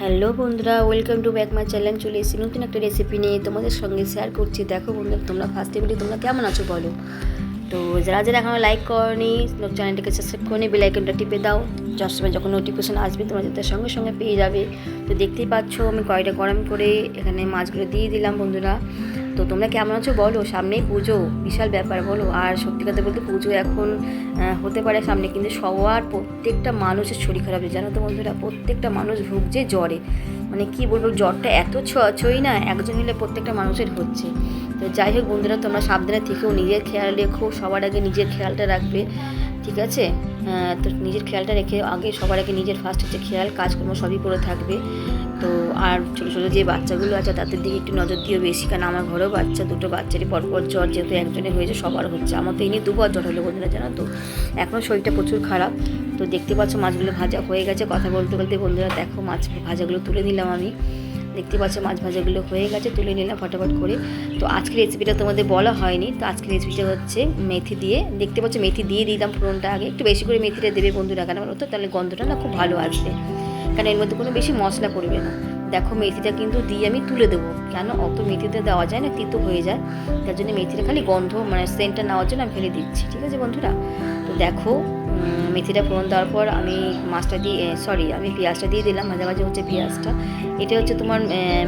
Hello বন্ধুরা, welcome to back my channel. চলে এসেছি নতুন একটা রেসিপি নিয়ে তোমাদের সঙ্গে শেয়ার করছি। দেখো বন্ধুরা, তোমরা ফার্স্টে বলি তোমরা কেমন আছো বলো। তো যারা যারা এখনও লাইক করনি, চ্যানেলটাকে সাবস্ক্রাইব করে বেল আইকনটা টিপে দাও। যার সময় যখন নোটিফিকেশন আসবে তোমরা তার সঙ্গে সঙ্গে পেয়ে যাবে। তো দেখতেই পাচ্ছ আমি কড়াইটা গরম করে এখানে মাছগুলো দিয়ে দিলাম বন্ধুরা। তো তোমরা কেমন আছো বলো। সামনেই পুজো, বিশাল ব্যাপার বলো। আর সত্যি কথা বলতে পুজো এখন হতে পারে সামনে, কিন্তু সবার প্রত্যেকটা মানুষের শরীর খারাপ জানো তো বন্ধুরা। প্রত্যেকটা মানুষ ভুগছে জ্বরে, মানে কি বলবো, জ্বরটা এত ছোঁয়াছই না, একজন হলে প্রত্যেকটা মানুষের হচ্ছে। তো যাই হোক বন্ধুরা, তোমরা সাবধানে থেকেও নিজের খেয়াল রেখো। সবার আগে নিজের খেয়ালটা রাখবে, ঠিক আছে। তো নিজের খেয়ালটা রেখে আগে সবার আগে নিজের ফার্স্ট হচ্ছে খেয়াল, কাজকর্ম সবই করে থাকবে। তো আর ছোটো ছোটো যে বাচ্চাগুলো আছে তাদের দিকে একটু নজর দিও বেশি, কারণ আমার ঘরেও বাচ্চা, দুটো বাচ্চারই পরপর জ্বর, যেহেতু একজনের হয়েছে সবার হচ্ছে। আমার তো এই নিয়ে দুবার জ্বর হলো বন্ধুরা জানো তো। এখনও শরীরটা প্রচুর খারাপ। তো দেখতে পাচ্ছ মাছগুলো ভাজা হয়ে গেছে। কথা বলতে বলতে বন্ধুরা দেখো মাছ ভাজাগুলো তুলে নিলাম আমি। দেখতে পাচ্ছ মাছ ভাজাগুলো হয়ে গেছে, তুলে নিলাম ফটাফট করে। তো আজকের রেসিপিটা তোমাদের বলা হয়নি। তো আজকের রেসিপিটা হচ্ছে মেথি দিয়ে। দেখতে পাচ্ছ মেথি দিয়ে দিলাম ফোড়নটা আগে, একটু বেশি করে মেথিটা দেবে বন্ধুরা, কেন বলো তো, তাহলে গন্ধটা না খুব ভালো আসবে, কারণ এর মধ্যে কোনো বেশি মশলা পড়বে না। দেখো মেথিটা কিন্তু দিয়ে আমি তুলে দেবো, কেন অত মেথিতে দেওয়া যায় না, তিতো হয়ে যায়। তার জন্য মেথিটা খালি গন্ধ মানে সেন্টটা নেওয়ার জন্য আমি ফেলে দিচ্ছি, ঠিক আছে বন্ধুরা। তো দেখো মেথিটা ফোড়ন দেওয়ার পর আমি মাছটা দিয়ে আমি পেঁয়াজটা দিয়ে দিলাম। মাঝে মাঝে হচ্ছে পেঁয়াজটা, এটা হচ্ছে তোমার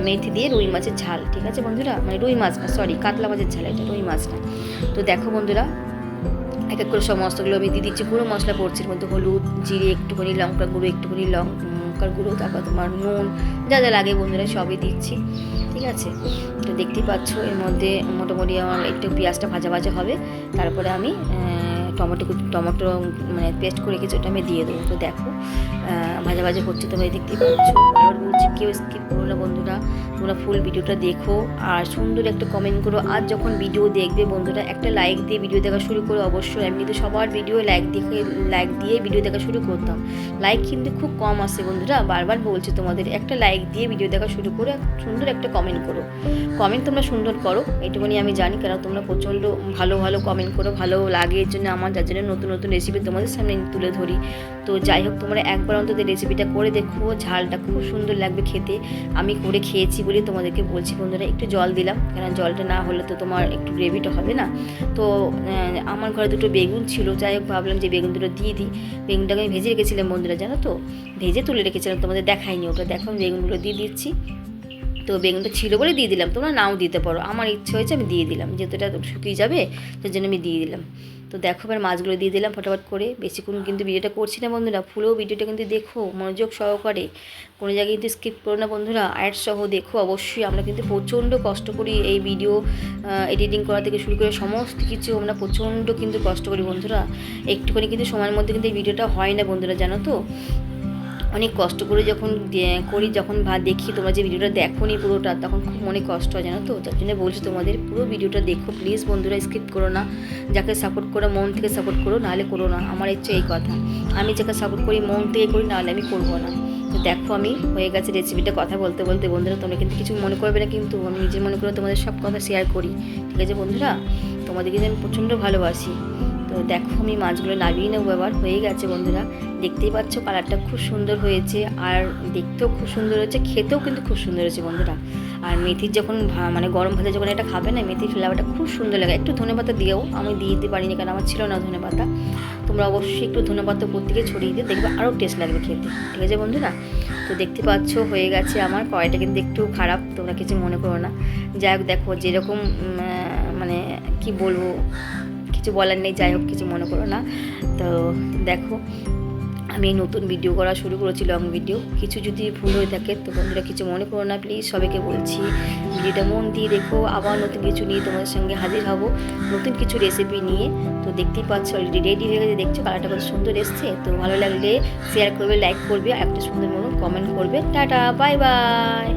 মেথি দিয়ে রুই মাছের ঝাল, ঠিক আছে বন্ধুরা। মানে রুই মাছ না, কাতলা মাছের ঝাল, এটা রুই মাছ না। তো দেখো বন্ধুরা এক এক করে সব মশলাগুলো আমি দিয়ে দিচ্ছি। গুঁড়ো মশলা পড়ছে এর মধ্যে, হলুদ, জিরে একটুখানি, লঙ্কা গুঁড়ো একটুখানি, লঙ্কার গুঁড়ো, তারপর তোমার নুন, যা যা লাগে বন্ধুরা সবই দিচ্ছি, ঠিক আছে। তো দেখতেই পাচ্ছ এর মধ্যে মোটামুটি আমার একটু পেঁয়াজটা ভাজা ভাজা হবে। তারপরে আমি টমেটো মানে পেস্ট করে রেখেছি, ওটা আমি দিয়ে দেবো। তো দেখো ভাজা ভাজা হচ্ছে, তোমরা দেখতেই পাচ্ছ। আবার বলছি কেউ স্কিপ করো না বন্ধুরা, তোমরা ফুল ভিডিওটা দেখো আর সুন্দর একটা কমেন্ট করো। আর যখন ভিডিও দেখবে বন্ধুরা একটা লাইক দিয়ে ভিডিও দেখা শুরু করো অবশ্যই। আমি কিন্তু সবার ভিডিও লাইক দিয়ে ভিডিও দেখা শুরু করতাম, লাইক কিন্তু খুব কম আসে বন্ধুরা। বারবার বলছি তোমাদের, একটা লাইক দিয়ে ভিডিও দেখা শুরু করে সুন্দর একটা কমেন্ট করো। কমেন্ট তোমরা সুন্দর করো এটুকুনি আমি জানি, কারণ তোমরা প্রচণ্ড ভালো ভালো কমেন্ট করো, ভালো লাগে এর জন্য আমার, যার জন্য নতুন নতুন রেসিপি তোমাদের সামনে তুলে ধরি। তো যাই হোক তোমরা একবার অন্তত রেসিপিটা করে দেখো, ঝালটা খুব সুন্দর লাগবে খেতে। আমি করে খেয়েছি বলে তোমাদেরকে বলছি বন্ধুরা। একটু জল দিলাম, কারণ জলটা না হলে তো তোমার একটু গ্রেভিটা হবে না। তো আমার ঘরে দুটো বেগুন ছিল, যাই হোক ভাবলাম যে বেগুন দুটো দিয়ে দিই। বেগুনটাকে আমি ভেজে রেখেছিলাম বন্ধুরা জানো তো, ভেজে তুলে রেখেছিলাম, তোমাদের দেখাইনি ওটা। দেখো আমি বেগুনগুলো দিয়ে দিচ্ছি। তো বেগুনটা ছিল বলে দিয়ে দিলাম, তোমরা নাও দিতে পারো, আমার ইচ্ছে হয়েছে আমি দিয়ে দিলাম, যেহেতু এটা শুকিয়ে যাবে তার জন্য আমি দিয়ে দিলাম। তো দেখো এবার মাছগুলো দিয়ে দিলাম ফটাফট করে। বেশিক্ষণ কিন্তু ভিডিওটা করছি না বন্ধুরা, পুরো ভিডিওটা কিন্তু দেখো মনোযোগ সহকারে, কোনো জায়গায় কিন্তু স্কিপ করো না বন্ধুরা, অ্যাড সহ দেখো অবশ্যই। আমরা কিন্তু প্রচণ্ড কষ্ট করি এই ভিডিও এডিটিং করা থেকে শুরু করে সমস্ত কিছু, আমরা প্রচণ্ড কিন্তু কষ্ট করি বন্ধুরা। একটুখানি কিন্তু সময়ের মধ্যে কিন্তু এই ভিডিওটা হয় না বন্ধুরা জানো তো। অনেক কষ্ট করে যখন করি, যখন দেখি তোমরা যে ভিডিওটা দেখো নি পুরোটা, তখন খুব মনে কষ্ট হয় জানো তো। যার জন্য বলছি তোমাদের পুরো ভিডিওটা দেখো প্লিজ বন্ধুরা, স্কিপ করো না। যাকে সাপোর্ট করো মন থেকে সাপোর্ট করো, নাহলে করো না, আমার ইচ্ছে এই কথা। আমি যাকে সাপোর্ট করি মন থেকে করি, নাহলে আমি করবো না। তো দেখো আমি হয়ে গেছে রেসিপিটা। কথা বলতে বলতে বন্ধুরা তোমরা কিন্তু কিছু মনে করবে না, কিন্তু আমি নিজের মনে করে তোমাদের সব কথা শেয়ার করি, ঠিক আছে বন্ধুরা। তোমাদেরকে আমি প্রচণ্ড ভালোবাসি। তো দেখো আমি মাছগুলো নামিয়ে নেবো এবার। হয়ে গেছে বন্ধুরা, দেখতেই পাচ্ছ কালারটা খুব সুন্দর হয়েছে, আর দেখতেও খুব সুন্দর হয়েছে, খেতেও কিন্তু খুব সুন্দর হয়েছে বন্ধুরা। আর মেথির যখন মানে গরম ভাতে যখন এটা খাবে না, মেথির ফ্লেভারটা খুব সুন্দর লাগে। একটু ধনেপাতা দিয়েও, আমি দিয়ে দিতে পারিনি কারণ আমার ছিল না ধনেপাতা। তোমরা অবশ্যই একটু ধনেপাতা উপর থেকে ছড়িয়ে দিয়ে দেখবে আরও টেস্ট লাগবে খেতে, ঠিক আছে বন্ধুরা। তো দেখতে পাচ্ছ হয়ে গেছে আমার। কড়াইটা কিন্তু একটু খারাপ, তোমরা কিছু মনে করো না। যাই হোক দেখো যেরকম মানে কি বলবো, কিছু বলার নেই, যাই হোক কিছু মনে করো না। তো দেখো আমি নতুন ভিডিও করা শুরু করেছি, লং ভিডিও, কিছু যদি ভুল হয়ে থাকে তো বন্ধুরা কিছু মনে করো না প্লিজ। সবাইকে বলছি ভিডিওটা মন দিয়ে দেখো, আবার নতুন কিছু নিয়ে তোমাদের সঙ্গে হাজির হব, নতুন কিছু রেসিপি নিয়ে। তো দেখতেই পাচ্ছ অলরেডি রেডি হয়ে গেছে, দেখছো কালারটা কত সুন্দর এসছে। তো ভালো লাগলে শেয়ার করবে, লাইক করবে, একটা সুন্দর মতো কমেন্ট করবে। Tata, bye bye.